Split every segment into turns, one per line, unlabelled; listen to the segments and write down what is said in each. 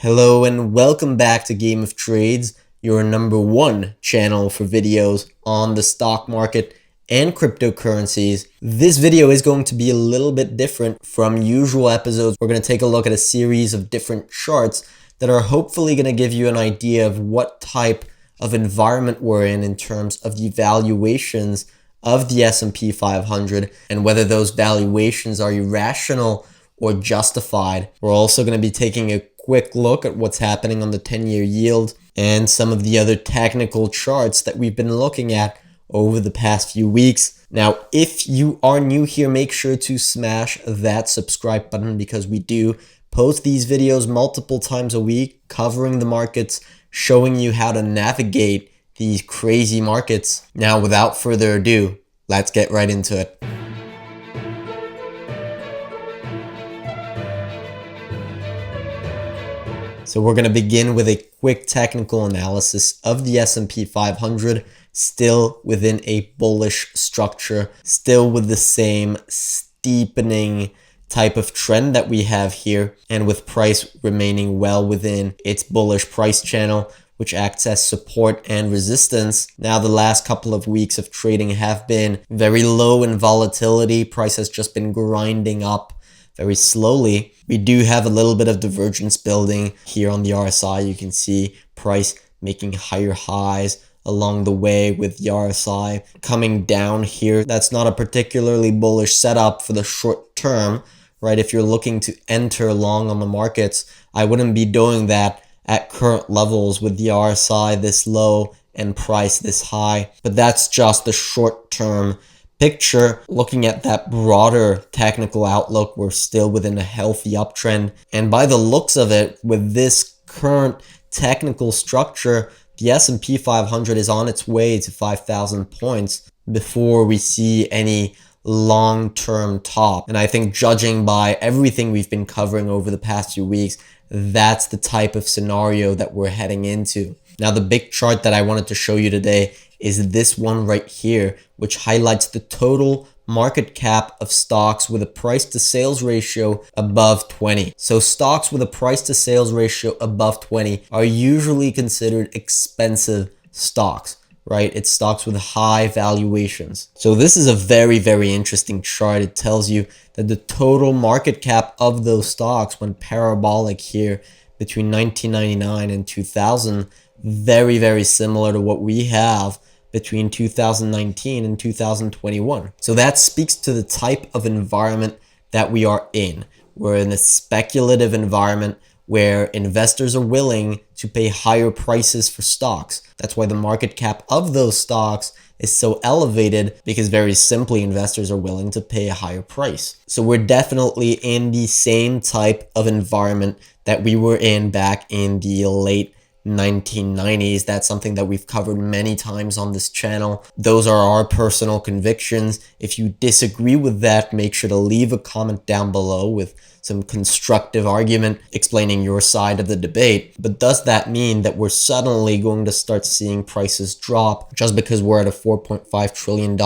Hello and welcome back to Game of Trades, your #1 channel for videos on the stock market and cryptocurrencies. This video is going to be a little bit different from usual episodes. We're going to take a look at a series of different charts that are hopefully going to give you an idea of what type of environment we're in terms of the valuations of the S&P 500 and whether those valuations are irrational or justified. We're also going to be taking a quick look at what's happening on the 10-year yield and some of the other technical charts that we've been looking at over the past few weeks. Now, if you are new here, make sure to smash that subscribe button because we do post these videos multiple times a week covering the markets, showing you how to navigate these crazy markets. Now, without further ado, let's get right into it. So we're going to begin with a quick technical analysis of the S&P 500, still within a bullish structure, still with the same steepening type of trend that we have here, and with price remaining well within its bullish price channel, which acts as support and resistance. Now, the last couple of weeks of trading have been very low in volatility. Price has just been grinding up very slowly. We do have a little bit of divergence building here on the RSI. You can see price making higher highs along the way with the RSI coming down here. That's not a particularly bullish setup for the short term, right? If you're looking to enter long on the markets, I wouldn't be doing that at current levels with the RSI this low and price this high. But that's just the short term picture. Looking at that broader technical outlook, we're still within a healthy uptrend. And by the looks of it, with this current technical structure, the S&P 500 is on its way to 5,000 points before we see any long-term top. And I think judging by everything we've been covering over the past few weeks, that's the type of scenario that we're heading into. Now, the big chart that I wanted to show you today is this one right here, which highlights the total market cap of stocks with a price to sales ratio above 20. So stocks with a price to sales ratio above 20 are usually considered expensive stocks, right? It's stocks with high valuations. So this is a very, very interesting chart. It tells you that the total market cap of those stocks went parabolic here between 1999 and 2000, very, very similar to what we have between 2019 and 2021. So that speaks to the type of environment that we are in. We're in a speculative environment where investors are willing to pay higher prices for stocks. That's why the market cap of those stocks is so elevated, because very simply investors are willing to pay a higher price. So we're definitely in the same type of environment that we were in back in the late 1990s. That's something that we've covered many times on this channel. Those are our personal convictions. If you disagree with that, make sure to leave a comment down below with some constructive argument explaining your side of the debate. But does that mean that we're suddenly going to start seeing prices drop just because we're at a $4.5 trillion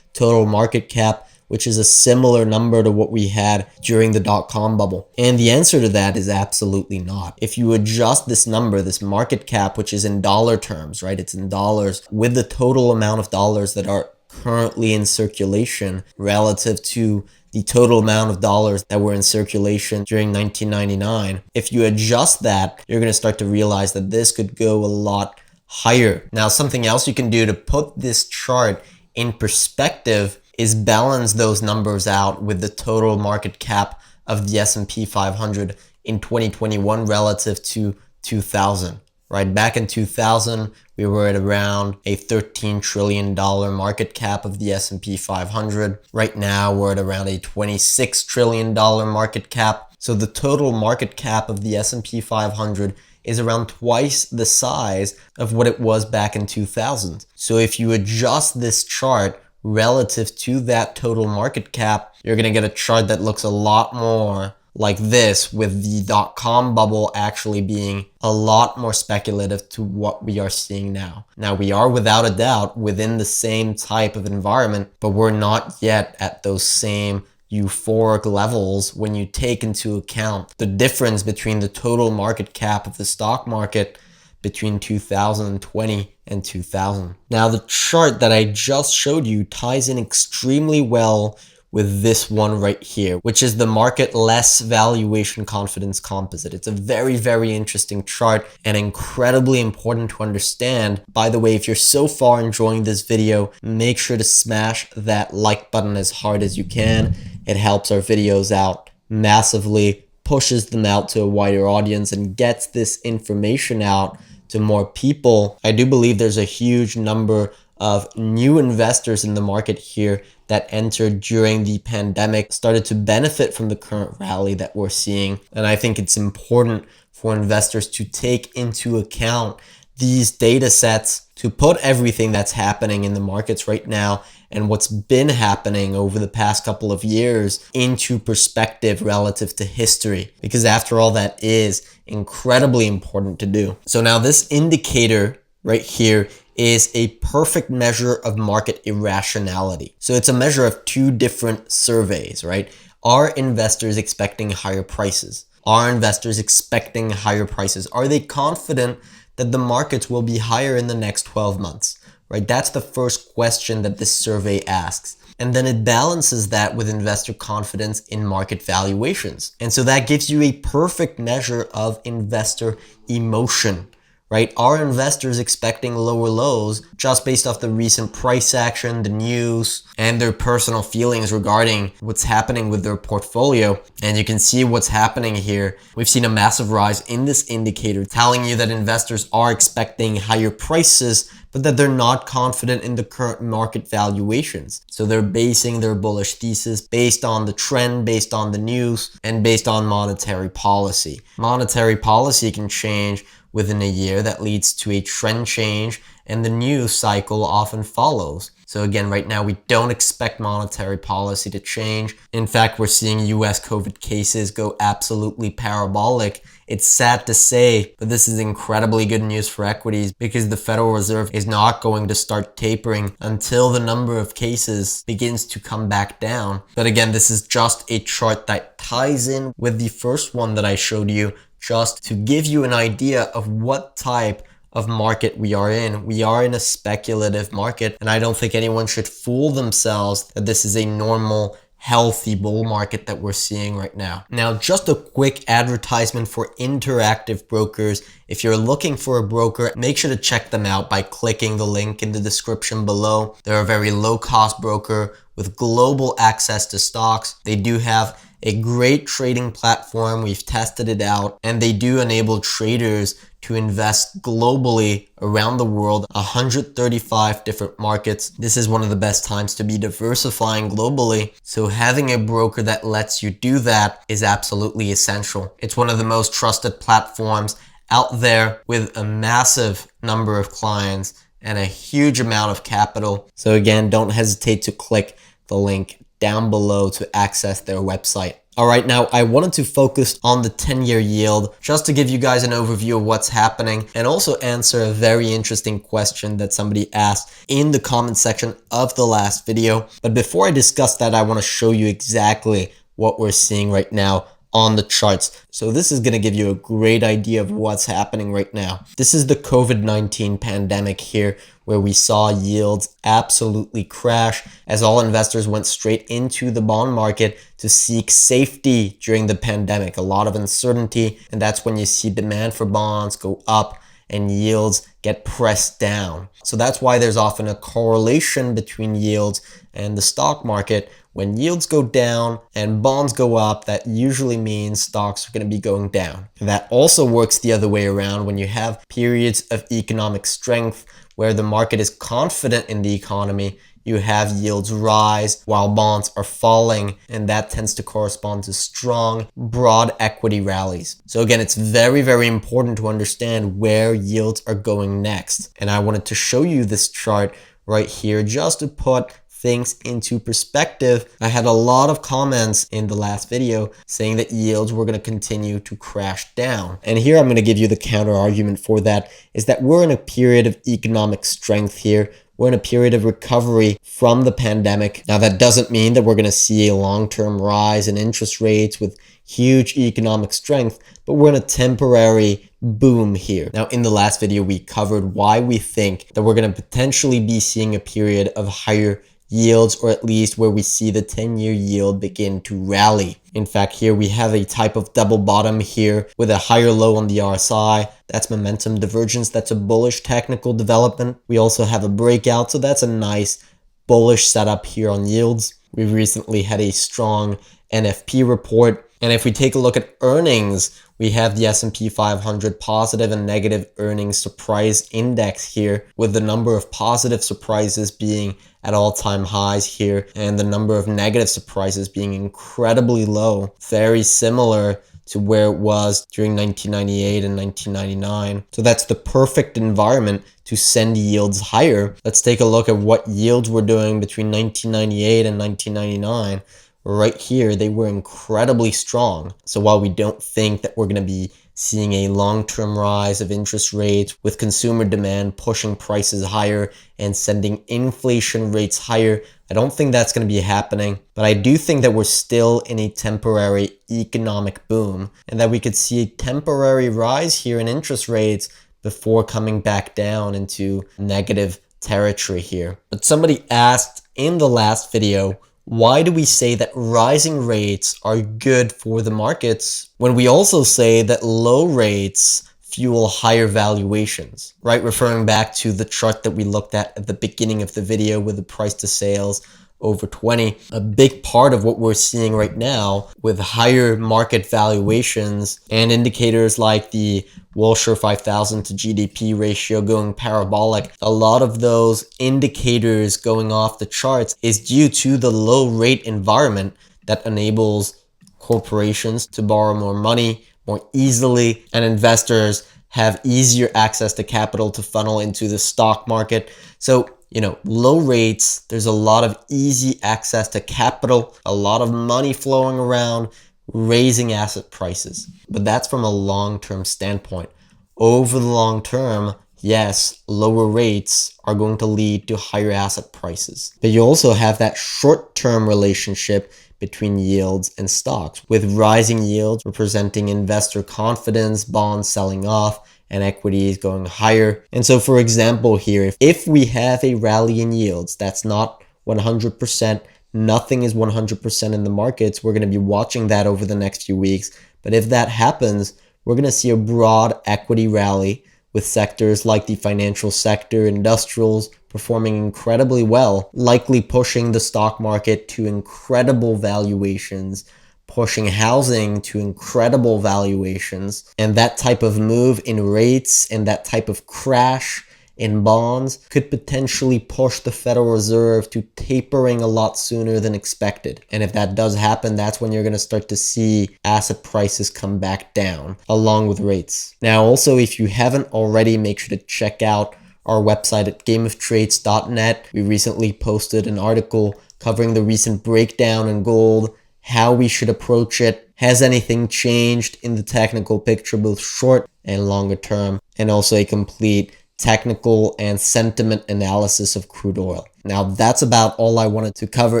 total market cap, which is a similar number to what we had during the dot-com bubble? And the answer to that is absolutely not. If you adjust this number, this market cap, which is in dollar terms, right? It's in dollars, with the total amount of dollars that are currently in circulation relative to the total amount of dollars that were in circulation during 1999. If you adjust that, you're going to start to realize that this could go a lot higher. Now, something else you can do to put this chart in perspective is balance those numbers out with the total market cap of the S&P 500 in 2021 relative to 2000, right? Back in 2000, we were at around a $13 trillion market cap of the S&P 500. Right now, we're at around a $26 trillion market cap. So the total market cap of the S&P 500 is around twice the size of what it was back in 2000. So if you adjust this chart relative to that total market cap, you're going to get a chart that looks a lot more like this, with the dot-com bubble actually being a lot more speculative to what we are seeing now. Now, we are without a doubt within the same type of environment, but we're not yet at those same euphoric levels when you take into account the difference between the total market cap of the stock market between 2020 and 2000. Now, the chart that I just showed you ties in extremely well with this one right here, which is the market less valuation confidence composite. It's a very, very interesting chart and incredibly important to understand. By the way, if you're so far enjoying this video, make sure to smash that like button as hard as you can. It helps our videos out massively, pushes them out to a wider audience, and gets this information out to more people. I do believe there's a huge number of new investors in the market here that entered during the pandemic, started to benefit from the current rally that we're seeing. And I think it's important for investors to take into account these data sets, to put everything that's happening in the markets right now and what's been happening over the past couple of years into perspective relative to history, because after all, that is incredibly important to do. So now this indicator right here is a perfect measure of market irrationality. So it's a measure of two different surveys, right? Are investors expecting higher prices? Are investors expecting higher prices? Are they confident that the markets will be higher in the next 12 months, right? That's the first question that this survey asks. And then it balances that with investor confidence in market valuations. And so that gives you a perfect measure of investor emotion, right? Are investors expecting lower lows just based off the recent price action, the news, and their personal feelings regarding what's happening with their portfolio? And you can see what's happening here. We've seen a massive rise in this indicator telling you that investors are expecting higher prices, but that they're not confident in the current market valuations. So they're basing their bullish thesis based on the trend, based on the news, and based on monetary policy. Monetary policy can change within a year. That leads to a trend change, and the news cycle often follows. So again, right now, we don't expect monetary policy to change. In fact, we're seeing US COVID cases go absolutely parabolic. It's sad to say, but this is incredibly good news for equities, because the Federal Reserve is not going to start tapering until the number of cases begins to come back down. But again, this is just a chart that ties in with the first one that I showed you, just to give you an idea of what type of market we are in. We are in a speculative market, and I don't think anyone should fool themselves that this is a normal, healthy bull market that we're seeing right now. Now, just a quick advertisement for Interactive Brokers. If you're looking for a broker, make sure to check them out by clicking the link in the description below. They're a very low-cost broker with global access to stocks. They do have a great trading platform. We've tested it out, and they do enable traders to invest globally around the world, 135 different markets. This is one of the best times to be diversifying globally. So having a broker that lets you do that is absolutely essential. It's one of the most trusted platforms out there with a massive number of clients and a huge amount of capital. So again, don't hesitate to click the link down below to access their website. All right, now I wanted to focus on the 10-year yield just to give you guys an overview of what's happening and also answer a very interesting question that somebody asked in the comment section of the last video. But before I discuss that, I want to show you exactly what we're seeing right now on the charts. So this is going to give you a great idea of what's happening right now. This is the COVID-19 pandemic here, where we saw yields absolutely crash as all investors went straight into the bond market to seek safety during the pandemic. A lot of uncertainty, and that's when you see demand for bonds go up and yields get pressed down. So that's why there's often a correlation between yields and the stock market. When yields go down and bonds go up, that usually means stocks are going to be going down. And that also works the other way around. When you have periods of economic strength where the market is confident in the economy, you have yields rise while bonds are falling, and that tends to correspond to strong, broad equity rallies. So again, it's very, very important to understand where yields are going next. And I wanted to show you this chart right here just to put things into perspective. I had a lot of comments in the last video saying that yields were going to continue to crash down. And here I'm going to give you the counter argument for that, is that we're in a period of economic strength here, we're in a period of recovery from the pandemic. Now, that doesn't mean that we're going to see a long-term rise in interest rates with huge economic strength, but we're in a temporary boom here. Now, in the last video, we covered why we think that we're going to potentially be seeing a period of higher yields, or at least where we see the 10-year yield begin to rally. In fact, here we have a type of double bottom here with a higher low on the RSI. That's momentum divergence. That's a bullish technical development. We also have a breakout, so that's a nice bullish setup here on yields. We've recently had a strong NFP report. And if we take a look at earnings, we have the S&P 500 positive and negative earnings surprise index here, with the number of positive surprises being at all-time highs here and the number of negative surprises being incredibly low, very similar to where it was during 1998 and 1999. So that's the perfect environment to send yields higher. Let's take a look at what yields were doing between 1998 and 1999. Right here, they were incredibly strong. So while we don't think that we're going to be seeing a long-term rise of interest rates with consumer demand pushing prices higher and sending inflation rates higher, I don't think that's going to be happening. But I do think that we're still in a temporary economic boom and that we could see a temporary rise here in interest rates before coming back down into negative territory here. But somebody asked in the last video, why do we say that rising rates are good for the markets when we also say that low rates fuel higher valuations, right? Referring back to the chart that we looked at the beginning of the video with the price to sales over 20. A big part of what we're seeing right now with higher market valuations and indicators like the Wilshire 5000 to GDP ratio going parabolic, a lot of those indicators going off the charts is due to the low rate environment that enables corporations to borrow more money more easily, and investors have easier access to capital to funnel into the stock market. So, low rates, there's a lot of easy access to capital, a lot of money flowing around, raising asset prices. But that's from a long-term standpoint. Over the long term, yes, lower rates are going to lead to higher asset prices. But you also have that short-term relationship between yields and stocks, with rising yields representing investor confidence, bonds selling off, and equities going higher. And so, for example, here, if we have a rally in yields, that's not 100%, nothing is 100% in the markets. We're going to be watching that over the next few weeks. But if that happens, we're going to see a broad equity rally with sectors like the financial sector, industrials performing incredibly well, likely pushing the stock market to incredible valuations, pushing housing to incredible valuations. And that type of move in rates and that type of crash in bonds could potentially push the Federal Reserve to tapering a lot sooner than expected. And if that does happen, that's when you're going to start to see asset prices come back down along with rates. Now, also, if you haven't already, make sure to check out our website at gameoftrades.net. We recently posted an article covering the recent breakdown in gold, how we should approach it. Has anything changed in the technical picture, both short and longer term, and also a complete technical and sentiment analysis of crude oil. Now, that's about all I wanted to cover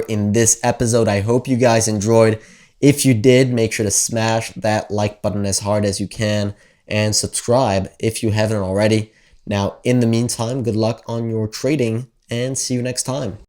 in this episode. I hope you guys enjoyed. If you did, make sure to smash that like button as hard as you can and subscribe if you haven't already. Now, in the meantime, good luck on your trading and see you next time.